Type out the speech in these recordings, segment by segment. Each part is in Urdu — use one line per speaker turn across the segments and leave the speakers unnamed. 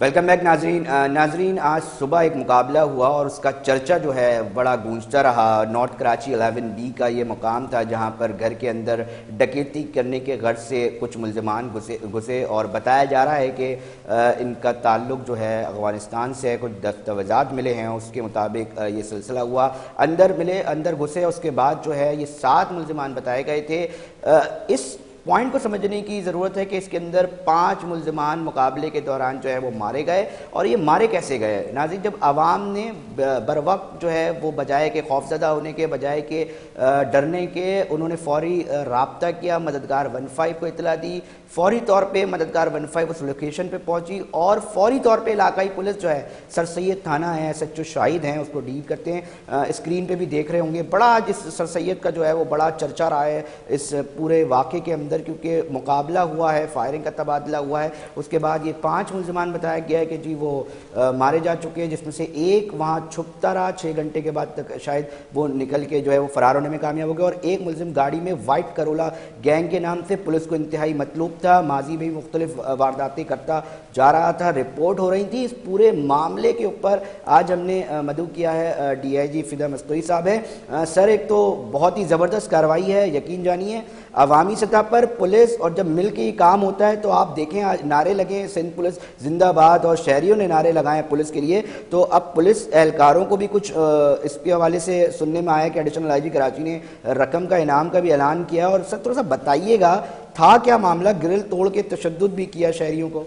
ویلکم بیک ناظرین آج صبح ایک مقابلہ ہوا اور اس کا چرچا جو ہے بڑا گونجتا رہا۔ نارتھ کراچی 11B کا یہ مقام تھا جہاں پر گھر کے اندر ڈکیتی کرنے کے غرض سے کچھ ملزمان گھسے اور بتایا جا رہا ہے کہ ان کا تعلق جو ہے افغانستان سے ہے، کچھ دستاویزات ملے ہیں، اس کے مطابق یہ سلسلہ ہوا۔ اندر گھسے، اس کے بعد جو ہے یہ 7 ملزمان بتائے گئے تھے۔ اس پوائنٹ کو سمجھنے کی ضرورت ہے کہ اس کے اندر 5 ملزمان مقابلے کے دوران جو ہے وہ مارے گئے، اور یہ مارے کیسے گئے؟ ناظرین، جب عوام نے بر وقت جو ہے وہ بجائے کہ خوفزدہ ہونے کے، بجائے کہ ڈرنے کے، انہوں نے فوری رابطہ کیا، مددگار 15 کو اطلاع دی، فوری طور پہ مددگار 15 اس لوکیشن پہ پہنچی اور فوری طور پہ علاقائی پولیس جو ہے، سر سید تھانہ ہے، SHO شاہد ہیں، اس کو ڈیل کرتے ہیں۔ اسکرین پہ بھی دیکھ رہے ہوں گے، بڑا جس سر سید کا جو ہے وہ بڑا چرچا رہا ہے اس پورے واقعے کے اندر، کیونکہ مقابلہ ہوا ہے، فائرنگ کا تبادلہ ہوا ہے۔ اس کے بعد یہ 5 ملزمان بتایا گیا ہے کہ جی وہ مارے جا چکے ہیں، جس میں سے ایک وہاں چھپتا رہا 6 گھنٹے کے بعد تک، شاید وہ نکل کے جو ہے وہ فرار ہونے میں کامیاب ہو گیا، اور ایک ملزم گاڑی میں وائٹ کرولا گینگ کے نام سے پولیس کو انتہائی مطلوب تھا، ماضی میں بھی مختلف وارداتیں کرتا جا رہا تھا، رپورٹ ہو رہی تھی۔ اس پورے معاملے کے اوپر آج ہم نے مدعو کیا ہے DIG فدا مستوری صاحب ہے۔ سر، ایک تو بہت ہی زبردست کارروائی ہے، یقین جانیے عوامی سطح پر پولیس، اور جب مل کے یہ کام ہوتا ہے تو آپ دیکھیں آج نعرے لگے سندھ پولیس زندہ باد، اور شہریوں نے نعرے لگائے پولیس کے لیے، تو اب پولیس اہلکاروں کو بھی کچھ اس کے حوالے سے سننے میں آیا کہ ایڈیشنل IG کراچی نے رقم کا انعام کا بھی اعلان کیا، اور سر تھوڑا سا بتائیے گا تھا کیا معاملہ؟ گرل توڑ کے تشدد بھی کیا شہریوں کو؟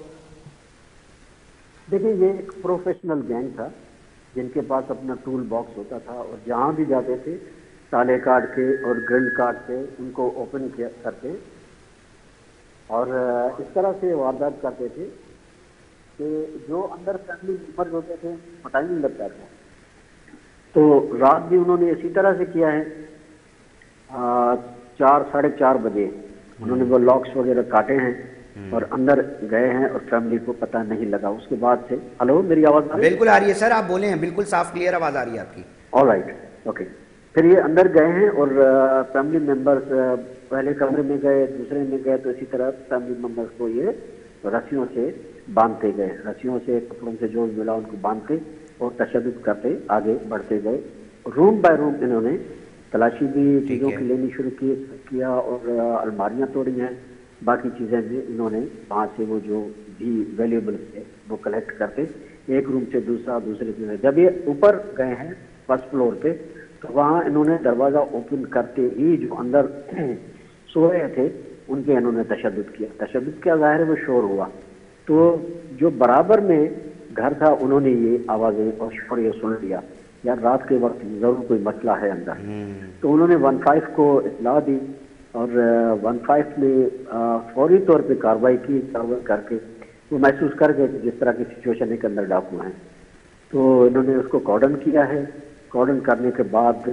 دیکھیں، یہ ایک پروفیشنل گینگ تھا جن کے پاس اپنا ٹول باکس ہوتا تھا، اور جہاں بھی جاتے تھے تالے کاٹ کے اور گرل کاٹ کے ان کو اوپن کرتے، اور اس طرح سے واردات کرتے تھے کہ جو اندر فیملی ممبرز ہوتے تھے پتہ ہی نہیں لگتا تھا۔ تو رات بھی انہوں نے اسی طرح سے کیا ہے، 4 ساڑھے 4 بجے انہوں نے وہ لاکس وغیرہ کاٹے ہیں اور اندر گئے ہیں، اور فیملی کو پتہ نہیں لگا۔ اس کے بعد سے ہلو، میری آواز آ رہی ہے؟
بالکل آ رہی ہے سر، آپ بولیں ہیں، بالکل صاف کلیئر آواز آ رہی ہے آپ کی۔
All right, okay. پھر یہ اندر گئے ہیں اور فیملی ممبرز پہلے کمرے میں گئے، دوسرے میں گئے، تو اسی طرح فیملی ممبرز کو یہ رسیوں سے باندھتے گئے، رسیوں سے، کپڑوں سے جو ملا ان کو باندھتے اور تشدد کرتے آگے بڑھتے گئے۔ روم بائی روم انہوں نے تلاشی بھی چیزوں کی لینی شروع کیا، اور الماریاں توڑی ہیں، باقی چیزیں بھی انہوں نے وہاں سے وہ جو بھی ویلیبل تھے وہ کلیکٹ کرتے، ایک روم سے دوسرا، دوسرے سے۔ جب یہ اوپر گئے ہیں فرسٹ فلور پہ، تو وہاں انہوں نے دروازہ اوپن کرتے ہی جو اندر سو رہے تھے ان کے انہوں نے تشدد کیا۔ تشدد کیا ظاہر ہے وہ شور ہوا، تو جو برابر میں گھر تھا انہوں نے یہ آوازیں اور شور یہ سن لیا، یار رات کے وقت ضرور کوئی مسئلہ ہے اندر۔ تو انہوں نے 15 کو اطلاع دی، اور 15 نے فوری طور پہ کارروائی کی، کارروائی کر کے وہ محسوس کر گئے کہ جس طرح کی سچویشن ہے کہ اندر ڈاکو ہیں، تو انہوں نے اس کو کارڈن کیا ہے۔ کارڈن کرنے کے بعد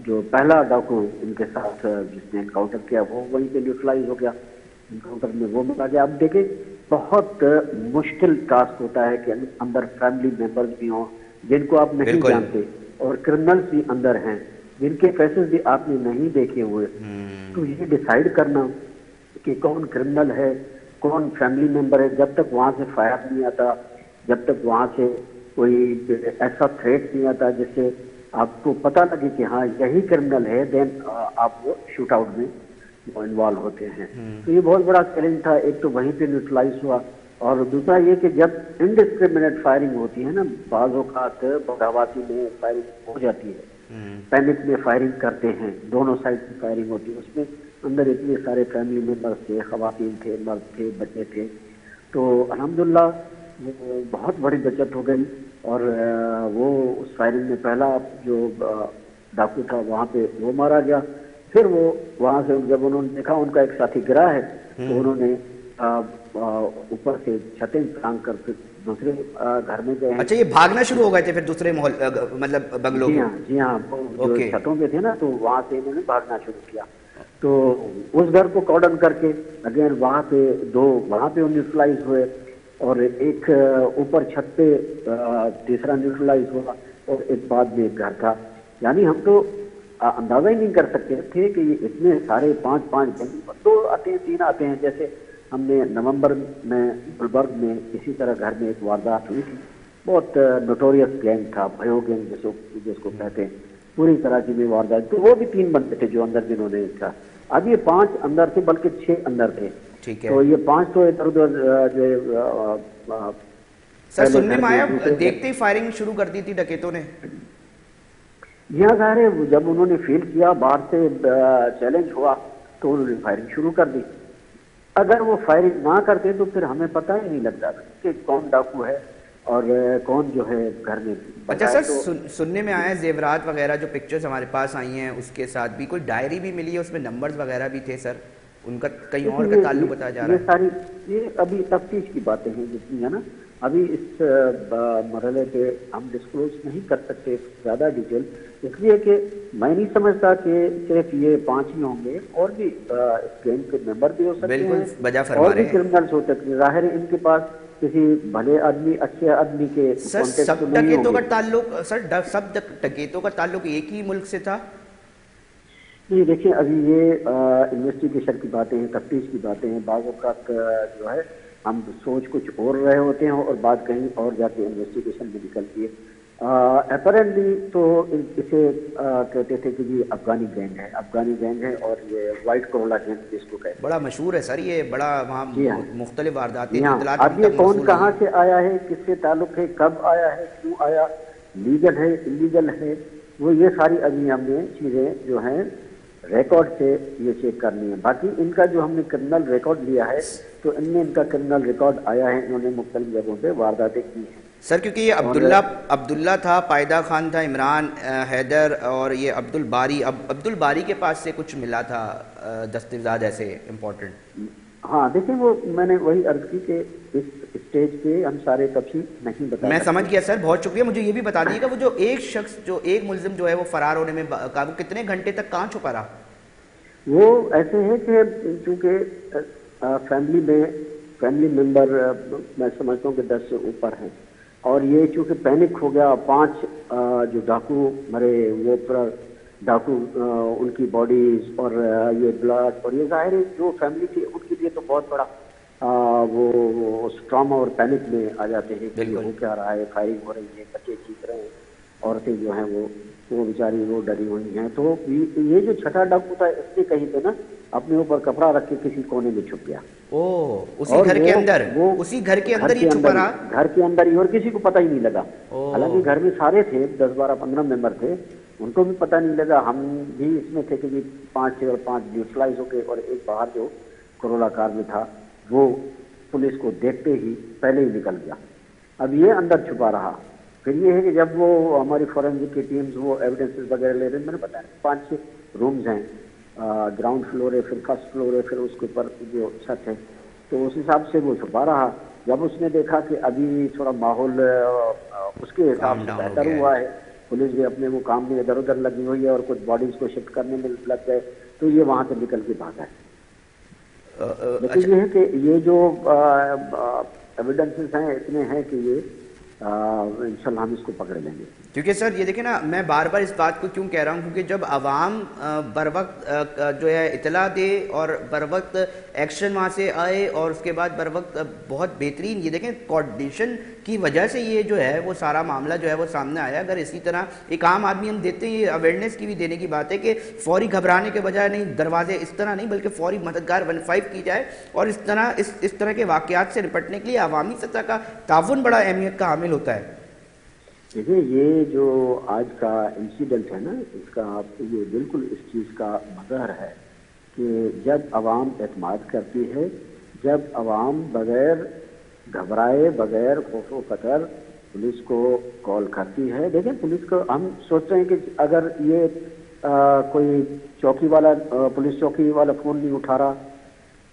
جو پہلا ڈاکو ان کے ساتھ جس نے انکاؤنٹر کیا وہ وہیں پہ نیوٹرلائز ہو گیا، انکاؤنٹر میں وہ ملا گیا۔ اب دیکھیں، بہت مشکل ٹاسک ہوتا ہے کہ اندر فیملی ممبرز بھی ہوں جن کو آپ نہیں جانتے، اور کرمنلز بھی اندر ہیں جن کے فیسز بھی آپ نے نہیں دیکھے ہوئے، تو یہ ڈیسائیڈ کرنا کہ کون کرمنل ہے کون فیملی ممبر ہے، جب تک وہاں سے فائر نہیں آتا، جب تک وہاں سے کوئی ایسا تھریٹ نہیں آتا جس سے آپ کو پتہ لگے کہ ہاں یہی کرمنل ہے، دین آپ وہ شوٹ آؤٹ میں انوالو ہوتے ہیں۔ تو یہ بہت بڑا چیلنج تھا، ایک تو وہیں پہ نیوٹرلائز ہوا، اور دوسرا یہ کہ جب انڈسکریمنیٹ فائرنگ ہوتی ہے نا، بعض اوقات بغاوتی میں فائرنگ ہو جاتی ہے، پینک میں فائرنگ کرتے ہیں، دونوں سائڈ سے فائرنگ ہوتی ہے، اس میں اندر اتنے سارے فیملی ممبرس تھے، خواتین تھے، مرد تھے، بچے تھے، تو الحمدللہ بہت بڑی بچت ہو گئی، اور وہ اس فائرنگ میں پہلا جو ڈاکو تھا وہاں پہ وہ مارا گیا۔ پھر وہ وہاں سے جب انہوں نے دیکھا ان کا ایک ساتھی گرا ہے، تو انہوں نے اوپر سے چھتیں پھلانگ کر پھر دوسرے گھر میں گئے ہیں۔
اچھا، یہ بھاگنا شروع ہو گئے تھے پھر دوسرے مطلب بنگلوں
جی
کے؟
ہاں، جی ہاں، جو چھتوں پہ تھے نا، تو وہاں سے انہوں نے بھاگنا شروع کیا۔ تو اس گھر کو کارڈن کر کے اگین وہاں پہ وہاں پہ نیوٹرلائز ہوئے، اور ایک اوپر چھت پہ تیسرا نیوٹرلائز ہوا، اور ایک بعد میں ایک گھر تھا۔ یعنی ہم تو اندازہ ہی نہیں کر سکتے تھے کہ یہ اتنے سارے 5 بندے، 2 آتے ہیں 3 آتے ہیں، جیسے ہم نے نومبر میں گلبرگ میں اسی طرح گھر میں ایک واردات ہوئی تھی، بہت نوٹوریس گینگ تھا، بھیو گینگ جس کو کہتے ہیں، پوری طرح کی بھی واردات، تو وہ بھی 3 بندے تھے جو اندر جنہوں نے تھا، اب یہ 5 اندر تھے بلکہ 6 اندر تھے،
ٹھیک ہے
تو یہ 5 تو ادھر ادھر جو
سر
پہلے
سننے
گھر
میں
میں
آیا
دوسرے
دیکھتے ہی فائرنگ شروع کر دی تھی ڈکیتوں نے؟
یہاں ظاہر ہے جب انہوں نے فیل کیا، باہر سے چیلنج ہوا تو انہوں نے فائرنگ شروع کر دی. اگر وہ فائرنگ نہ کرتے تو پھر ہمیں پتہ ہی نہیں لگتا کہ کون ڈاکو ہے اور کون جو ہے گھر میں
اچھا
بتائے.
سر
تو
سننے میں آیا زیورات وغیرہ جو پکچرز ہمارے پاس آئی ہیں اس کے ساتھ بھی کوئی ڈائری بھی ملی ہے، اس میں نمبرز وغیرہ بھی تھے سر، ان کا کہیں اور کا تعلق بتایا جا رہا ہے؟
ساری یہ ابھی تفتیش کی باتیں ہیں جتنی ہے نا، ابھی اس مرحلے پہ ہم ڈسکلوز نہیں کر سکتے زیادہ ڈیٹیل، اس لیے کہ میں نہیں سمجھتا کہ صرف یہ 5 ہی ہوں گے، اور بھی اس گینگ کے ممبر بھی ہو سکتے
بالکل
ہیں
بجا
اور
فرما
بھی
رہے ہیں
کرمنلز ہو سکتے ہیں. ظاہر ہے ان کے پاس کسی بھلے آدمی اچھے آدمی کے
سر.
کانٹیکٹ
سب
تو نہیں ہوں
ڈکیتوں
گے.
کا تعلق سر سب ڈکیتوں کا تعلق ایک ہی ملک سے تھا؟
نہیں دیکھیں، ابھی یہ انویسٹیگیشن کی باتیں ہیں، تفتیش کی باتیں ہیں، بعض اوقات جو ہے ہم سوچ کچھ اور رہے ہوتے ہیں اور بات کہیں اور جا کے انویسٹیگیشن میں نکلتی ہے. اپیرنٹلی تو اسے کہتے تھے کہ یہ افغانی گینگ ہے اور یہ وائٹ کرولا گینگ جس کو کہتے ہیں.
بڑا مشہور ہے سر، یہ بڑا وہاں
جی ہاں،
مختلف وارداتیں
جی
جو
ہاں.
اطلاعات ہم
اب یہ
تک
کون
موصول ہوئی
کہاں
ہیں.
سے آیا ہے، کس سے تعلق ہے، کب آیا ہے، کیوں آیا، لیگل ہے انلیگل ہے، وہ یہ ساری ابھی ہم نے چیزیں جو ہیں ریکارڈ سے یہ چیک کرنی ہے. باقی ان کا جو ہم نے کرمنل ریکارڈ لیا ہے تو ان میں ان کا کرمنل ریکارڈ آیا ہے، انہوں نے مختلف جگہوں پہ وارداتیں کی ہیں.
سر کیونکہ یہ
اور
عبداللہ تھا، پائدہ خان تھا، عمران، حیدر اور یہ عبد الباری کے پاس سے کچھ ملا تھا دستاویزات ایسے امپورٹنٹ.
ہاں دیکھیں، وہ میں نے وہی عرض کی کہ اس اسٹیج پہ ہم سارے تفصیل نہیں بتا
میں
سکتے.
سمجھ گیا سر، بہت شکریہ. مجھے یہ بھی بتا دیجیے گا وہ جو ایک شخص جو ایک ملزم جو ہے وہ فرار ہونے میں وہ کتنے گھنٹے تک کہاں چھپا رہا؟
وہ ایسے ہے کہ چونکہ فیملی ممبر میں سمجھتا ہوں کہ 10 سے اوپر ہیں، اور یہ چونکہ پینک ہو گیا، 5 جو ڈاکو مرے وہ پورا ڈاکو ان کی باڈیز اور یہ بلڈ، اور یہ ظاہر ہے جو فیملی تھی ان کے لیے تو بہت بڑا وہ ٹراما اور پینک میں آ جاتے ہیں کہ یہ ہو کیا رہا ہے، فائرنگ ہو رہی ہے، بچے چیخ رہے ہیں، عورتیں جو ہیں وہ بیچاری وہ ڈری ہوئی ہیں. تو یہ جو چھٹا ڈاکو تھا اس نے کہیں پہ نا اپنے اوپر کپڑا رکھ کے کسی کونے میں چھپ گیا.
اسی گھر کے اندر یہ چھپا رہا؟
گھر کے اندر ہی، اور کسی کو پتہ ہی نہیں لگا. حالانکہ گھر میں سارے تھے، 10 12 15 ممبر تھے، ان کو بھی پتہ نہیں لگا. ہم بھی اس میں تھے کہ 5 نیوٹرلائز ہو گئے، اور ایک باہر جو کرولا کار میں تھا وہ پولیس کو دیکھتے ہی پہلے ہی نکل گیا. اب یہ اندر چھپا رہا. پھر یہ ہے کہ جب وہ ہماری فورینسک کی ٹیمز وہ ایویڈنسز وغیرہ لے رہے ہیں، میں نے بتایا 5 6 رومز ہیں، گراؤنڈ فلور ہے، پھر فرسٹ فلور ہے، پھر اس کے اوپر جو چھت ہے، تو اس حساب سے وہ چھپا رہا. جب اس نے دیکھا کہ ابھی تھوڑا ماحول اس کے حساب سے بہتر ہوا ہے، پولیس بھی اپنے وہ کام میں ادھر ادھر لگی ہوئی ہے اور کچھ باڈیز کو شفٹ کرنے میں لگ گئے، تو یہ وہاں سے نکل کے بھاگا ہے. لیکن یہ ہے کہ یہ جو ایویڈنسز ہیں اتنے ہیں کہ یہ انشاءاللہ ہم اس کو پکڑ لیں گے.
کیونکہ سر یہ دیکھیں نا، میں بار بار اس بات کو کیوں کہہ رہا ہوں، کیونکہ جب عوام بر وقت جو ہے اطلاع دے اور بر وقت ایکشن وہاں سے آئے، اور اس کے بعد بر وقت بہت بہترین یہ دیکھیں کوارڈینیشن کی وجہ سے یہ جو ہے وہ سارا معاملہ جو ہے وہ سامنے آیا. اگر اسی طرح ایک عام آدمی ہم دیتے ہیں، یہ اویئرنیس کی بھی دینے کی بات ہے کہ فوری گھبرانے کے بجائے نہیں، دروازے اس طرح نہیں بلکہ فوری مددگار 15 کی جائے، اور اس طرح کے واقعات سے نپٹنے کے لیے عوامی سطح کا تعاون بڑا اہمیت کا حامل ہوتا ہے.
دیکھیں، یہ جو آج کا انسیڈنٹ ہے نا، اس کا یہ بالکل اس چیز کا مظہر ہے کہ جب عوام اعتماد کرتی ہے، جب عوام بغیر گھبرائے، بغیر خوف و فکر پولیس کو کال کرتی ہے. دیکھیں پولیس کو ہم سوچتے ہیں کہ اگر یہ کوئی چوکی والا پولیس چوکی والا فون نہیں اٹھا رہا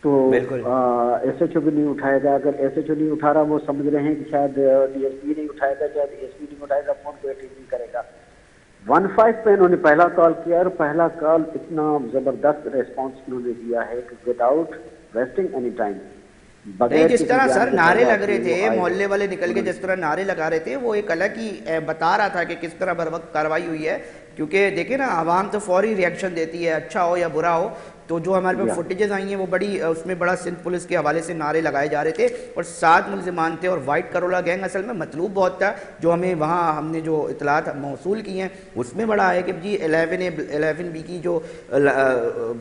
تو ایس ایچ او بھی نہیں اٹھائے گا. اگر ایس ایچ او نہیں اٹھا رہا، وہ سمجھ رہے ہیں کہ شاید ڈی ایس پی نہیں اٹھائے گا، شاید ڈی ایس پی نہیں اٹھائے گا فون، کوئی اٹینڈ نہیں کرے گا. 15 پہ انہوں نے پہلا کال کیا، اور پہلا کال اتنا زبردست ریسپانس انہوں نے دیا ہے کہ وداؤٹ ویسٹنگ اینی ٹائم،
نہیں جس طرح سر نعرے لگ رہے تھے، محلے والے نکل کے جس طرح نعرے لگا رہے تھے، وہ ایک الگ ہی بتا رہا تھا کہ کس طرح بر وقت کارروائی ہوئی ہے. کیونکہ دیکھیں نا، عوام تو فوری ریئیکشن دیتی ہے، اچھا ہو یا برا ہو. تو جو ہمارے پاس فوٹیجز آئی ہیں وہ بڑی اس میں بڑا سندھ پولیس کے حوالے سے نعرے لگائے جا رہے تھے اور 7 ملزمان تھے اور وائٹ کرولا گینگ اصل میں مطلوب بہت تھا. جو ہمیں وہاں ہم نے جو اطلاعات موصول کی ہیں اس میں بڑا ہے کہ جی 11 بی کی جو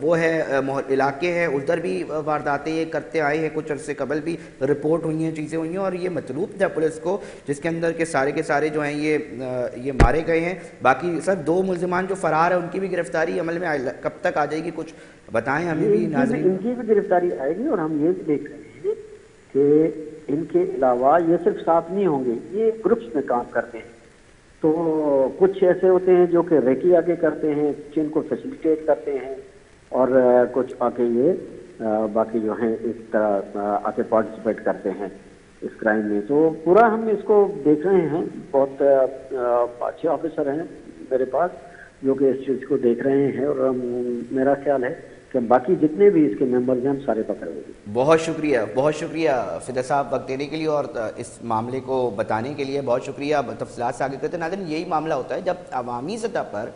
وہ ہے علاقے ہیں ادھر بھی وارداتیں یہ کرتے آئے ہیں, کچھ عرصے قبل بھی رپورٹ ہوئی ہیں, چیزیں ہوئی ہیں, اور یہ مطلوب تھا پولیس کو جس کے اندر کے سارے جو ہیں یہ مارے گئے ہیں. باقی سر 2 ملزمان جو فرار ہیں ان کی بھی گرفتاری عمل میں کب تک آ جائے گی, کچھ بتائیں ہمیں بھی ناظرین.
ان کی بھی گرفتاری آئے گی, اور ہم یہ بھی دیکھ رہے ہیں کہ ان کے علاوہ یہ صرف 7 نہیں ہوں گے, یہ گروپس میں کام کرتے ہیں. تو کچھ ایسے ہوتے ہیں جو کہ ریکی آگے کرتے ہیں, کچھ ان کو فیسیلیٹیٹ کرتے ہیں, اور کچھ آ کے یہ باقی جو ہیں اس طرح آ کے پارٹیسپیٹ کرتے ہیں اس کرائم میں. تو پورا ہم اس کو دیکھ رہے ہیں, بہت اچھے آفیسر ہیں میرے پاس جو کہ اس چیز کو دیکھ رہے ہیں, اور میرا خیال ہے کہ باقی جتنے بھی اس کے ممبرز ہیں ہم سارے پکڑے ہوئے.
بہت شکریہ فدا صاحب وقت دینے کے لیے اور اس معاملے کو بتانے کے لیے, بہت شکریہ. تفصیلات سے آگے کرتے ہیں. ناظرین یہی معاملہ ہوتا ہے جب عوامی سطح پر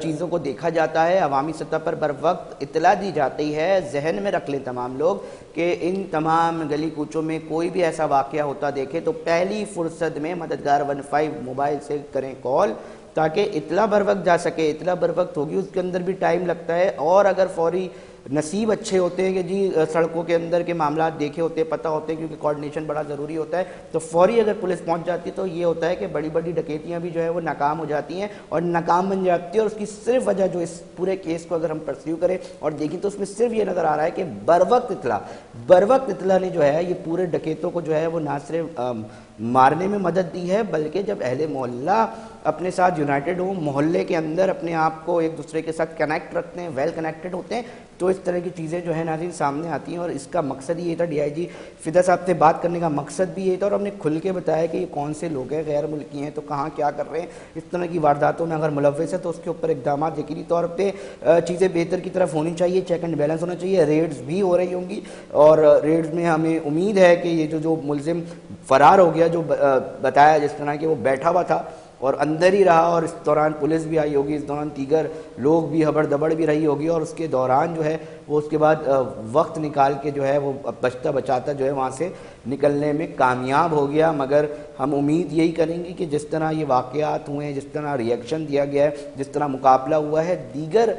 چیزوں کو دیکھا جاتا ہے, عوامی سطح پر بر وقت اطلاع دی جاتی ہے. ذہن میں رکھ لیں تمام لوگ کہ ان تمام گلی کوچوں میں کوئی بھی ایسا واقعہ ہوتا دیکھے تو پہلی فرصت میں مددگار 15 موبائل سے کریں کال تاکہ اطلاع بر وقت جا سکے. اطلاع بر وقت ہوگی, اس کے اندر بھی ٹائم لگتا ہے, اور اگر فوری نصیب اچھے ہوتے ہیں کہ جی سڑکوں کے اندر کے معاملات دیکھے ہوتے ہیں, پتہ ہوتے ہیں, کیونکہ کوارڈینیشن بڑا ضروری ہوتا ہے, تو فوری اگر پولیس پہنچ جاتی ہے تو یہ ہوتا ہے کہ بڑی بڑی ڈکیتیاں بھی جو ہے وہ ناکام ہو جاتی ہیں اور ناکام بن جاتی ہے. اور اس کی صرف وجہ جو اس پورے کیس کو اگر ہم پرسیو کریں اور دیکھیں تو اس میں صرف یہ نظر آ رہا ہے کہ بر وقت اطلاع نے جو ہے یہ پورے ڈکیتوں کو جو ہے وہ نہ صرف مارنے میں مدد دی ہے, بلکہ جب اہل محلہ اپنے ساتھ یونائٹڈ ہوں, محلے کے اندر اپنے آپ کو ایک دوسرے کے ساتھ کنیکٹ رکھتے ہیں, ویل کنیکٹڈ ہوتے ہیں, تو اس طرح کی چیزیں جو ہے ناظرین سامنے آتی ہیں. اور اس کا مقصد یہ تھا, ڈی آئی جی فدا صاحب سے بات کرنے کا مقصد بھی یہ تھا, اور ہم نے کھل کے بتایا کہ یہ کون سے لوگ ہیں, غیر ملکی ہیں, تو کہاں کیا کر رہے ہیں, اس طرح کی وارداتوں میں اگر ملوث ہے تو اس کے اوپر اقدامات یقینی طور پہ چیزیں بہتر کی طرف ہونی چاہیے, چیک اینڈ بیلنس ہونا چاہیے. ریڈز بھی ہو رہی ہوں گی, اور ریڈز میں ہمیں امید ہے کہ یہ جو ملزم فرار ہو گیا, جو بتایا جس طرح کہ وہ بیٹھا ہوا تھا اور اندر ہی رہا, اور اس دوران پولیس بھی آئی ہوگی, اس دوران دیگر لوگ بھی ہبڑ دبڑ بھی رہی ہوگی, اور اس کے دوران جو ہے وہ اس کے بعد وقت نکال کے جو ہے وہ بچتا بچاتا جو ہے وہاں سے نکلنے میں کامیاب ہو گیا. مگر ہم امید یہی کریں گے کہ جس طرح یہ واقعات ہوئے ہیں, جس طرح ریئیکشن دیا گیا ہے, جس طرح مقابلہ ہوا ہے, دیگر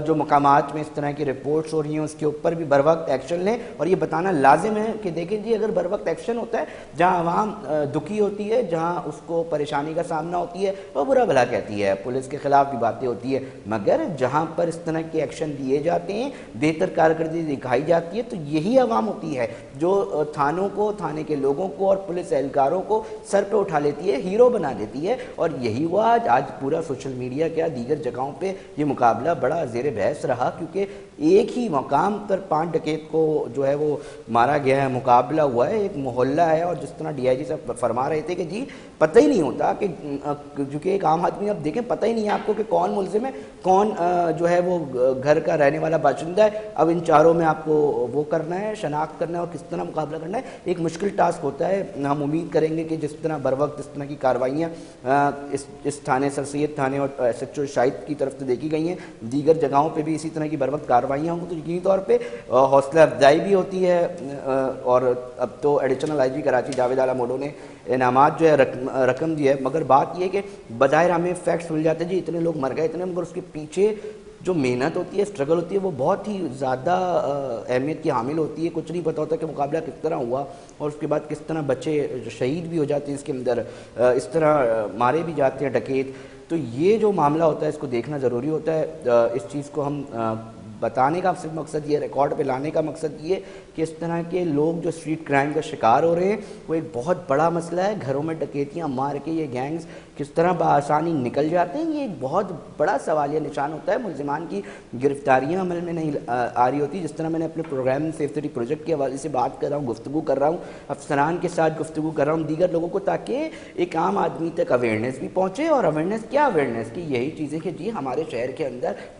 جو مقامات میں اس طرح کی رپورٹس ہو رہی ہیں اس کے اوپر بھی بر وقت ایکشن لیں. اور یہ بتانا لازم ہے کہ دیکھیں جی اگر بر وقت ایکشن ہوتا ہے, جہاں عوام دکھی ہوتی ہے, جہاں اس کو پریشانی کا سامنا ہوتی ہے, وہ برا بھلا کہتی ہے, پولیس کے خلاف بھی باتیں ہوتی ہے, مگر جہاں پر اس طرح کے ایکشن دیے جاتے ہیں, بہتر کارکردگی دکھائی جاتی ہے, تو یہی عوام ہوتی ہے جو تھانوں کو, تھانے کے لوگوں کو اور پولیس اہلکاروں کو سر پہ اٹھا لیتی ہے, ہیرو بنا دیتی ہے. اور یہی ہوا آج پورا سوشل میڈیا کیا دیگر جگہوں پہ یہ مقابلہ بڑا زیر بحث رہا, کیونکہ ایک ہی مقام پر 5 ڈکیت کو جو ہے وہ مارا گیا ہے, مقابلہ ہوا ہے, ایک محلہ ہے. اور جس طرح ڈی آئی جی صاحب فرما رہے تھے کہ جی پتہ ہی نہیں ہوتا کہ چونکہ ایک عام آدمی اب دیکھیں پتہ ہی نہیں ہے آپ کو کہ کون ملزم ہے, کون جو ہے وہ گھر کا رہنے والا باشندہ ہے. اب ان چاروں میں آپ کو وہ کرنا ہے, شناخت کرنا ہے اور کس طرح مقابلہ کرنا ہے, ایک مشکل ٹاسک ہوتا ہے. ہم امید کریں گے کہ جس طرح بر وقت اس طرح کی کارروائیاں اس تھانے سر سید تھانے اور ایس ایچ او شاہد کی طرف سے دیکھی گئی ہیں, دیگر جگہوں پہ بھی اسی طرح کی بر وقت کارروائیاں ہوں گی, تو یقینی طور پہ حوصلہ افزائی بھی ہوتی ہے. اور اب تو ایڈیشنل آئی جی کراچی جاوید اعلیٰ موڈو نے انعامات جو ہے رقم دی ہے, مگر بات یہ ہے کہ بظاہر ہمیں فیکٹس مل جاتے ہیں جی اتنے لوگ مر گئے اتنے, مگر اس کے پیچھے جو محنت ہوتی ہے, اسٹرگل ہوتی ہے, وہ بہت ہی زیادہ اہمیت کی حامل ہوتی ہے. کچھ نہیں پتہ ہوتا کہ مقابلہ کس طرح ہوا اور اس کے بعد کس طرح بچے شہید بھی ہو جاتے ہیں اس کے اندر, اس طرح مارے بھی جاتے ہیں ڈکیت. تو یہ جو معاملہ ہوتا ہے اس کو دیکھنا ضروری ہوتا ہے. اس چیز کو ہم بتانے کا صرف مقصد یہ, ریکارڈ پہ لانے کا مقصد یہ کہ اس طرح کے لوگ جو اسٹریٹ کرائم کا شکار ہو رہے ہیں وہ ایک بہت بڑا مسئلہ ہے. گھروں میں ڈکیتیاں مار کے یہ گینگز کس طرح بآسانی نکل جاتے ہیں, یہ ایک بہت بڑا سوالیہ نشان ہوتا ہے. ملزمان کی گرفتاریاں عمل میں نہیں آ رہی ہوتی. جس طرح میں نے اپنے پروگرام سیف سٹی پروجیکٹ کے حوالے سے بات کر رہا ہوں, گفتگو کر رہا ہوں, افسران کے ساتھ گفتگو کر رہا ہوں, دیگر لوگوں کو, تاکہ ایک عام آدمی تک اویئرنیس بھی پہنچے. اور اویئرنیس کیا, اویئرنیس کی یہی چیزیں کہ جی ہمارے شہر کے اندر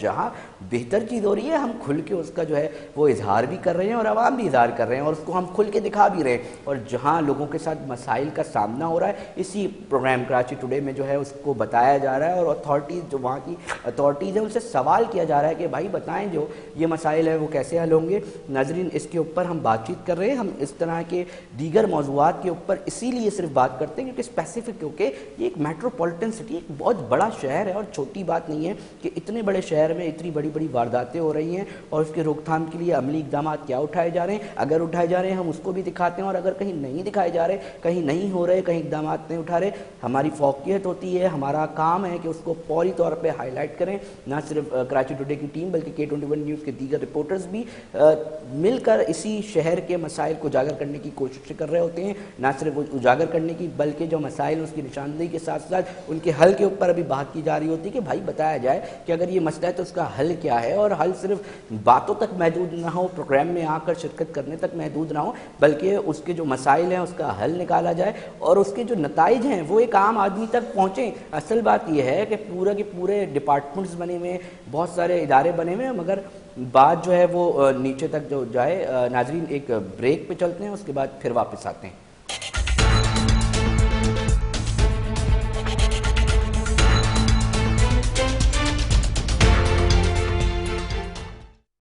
جہاں بہتر چیز ہو رہی ہے ہم کھل کے اس کا جو ہے وہ اظہار بھی کر رہے ہیں اور عوام بھی اظہار کر رہے ہیں, اور اس کو ہم کھل کے دکھا بھی رہے ہیں. اور جہاں لوگوں کے ساتھ مسائل کا سامنا ہو رہا ہے, اسی پروگرام کراچی ٹوڈے میں جو ہے اس کو بتایا جا رہا ہے, اور اتھارٹیز جو وہاں کی اتھارٹیز ہیں ان سے سوال کیا جا رہا ہے کہ بھائی بتائیں جو یہ مسائل ہیں وہ کیسے حل ہوں گے. ناظرین, اس کے اوپر ہم بات چیت کر رہے ہیں, ہم اس طرح کے دیگر موضوعات کے اوپر اسی لیے صرف بات کرتے ہیں کیونکہ اسپیسیفک, کیونکہ یہ ایک میٹروپولیٹن سٹی, ایک بہت بڑا شہر ہے, اور چھوٹی بات نہیں ہے کہ اتنے بڑے شہر میں اتنی بڑی بڑی وارداتیں ہو رہی ہیں, اور اس کے روک تھام کے لیے عملی اقدامات کیا اٹھائے جا رہے ہیں. اگر اٹھائے جا رہے ہیں ہم اس کو بھی دکھاتے ہیں, اور اگر کہیں نہیں دکھائے جا رہے, کہیں نہیں ہو رہے, کہیں اقدامات نہیں اٹھا رہے, ہماری فوقیت ہوتی ہے, ہمارا کام ہے کہ اس کو فوری طور پہ ہائی لائٹ کریں. نہ صرف کراچی ٹوڈے کی ٹیم بلکہ K21 نیوز کے دیگر رپورٹرز بھی مل کر اسی شہر کے مسائل کو اجاگر کرنے کی کوشش کر رہے ہوتے ہیں. نہ صرف اجاگر کرنے کی بلکہ جو مسائل اس کی نشاندہی کے ساتھ ساتھ ان کے حل کے اوپر ابھی بات کی جا رہی ہوتی ہے کہ بھائی بتایا جائے کہ اگر یہ مسئلہ ہے تو اس کا حل کیا ہے, اور حل صرف باتوں تک محدود نہ ہو, پروگرام میں آ کر شرکت کرنے تک محدود نہ ہو, بلکہ اس کے جو مسائل ہیں اس کا حل نکالا جائے, اور اس کے جو نتائج ہیں وہ ایک عام آدمی تک پہنچیں. اصل بات یہ ہے کہ پورا کے پورے ڈپارٹمنٹس بنے ہوئے ہیں, بہت سارے ادارے بنے ہوئے ہیں, مگر بات جو ہے وہ نیچے تک جو جائے. ناظرین, ایک بریک پہ چلتے ہیں, اس کے بعد پھر واپس آتے ہیں.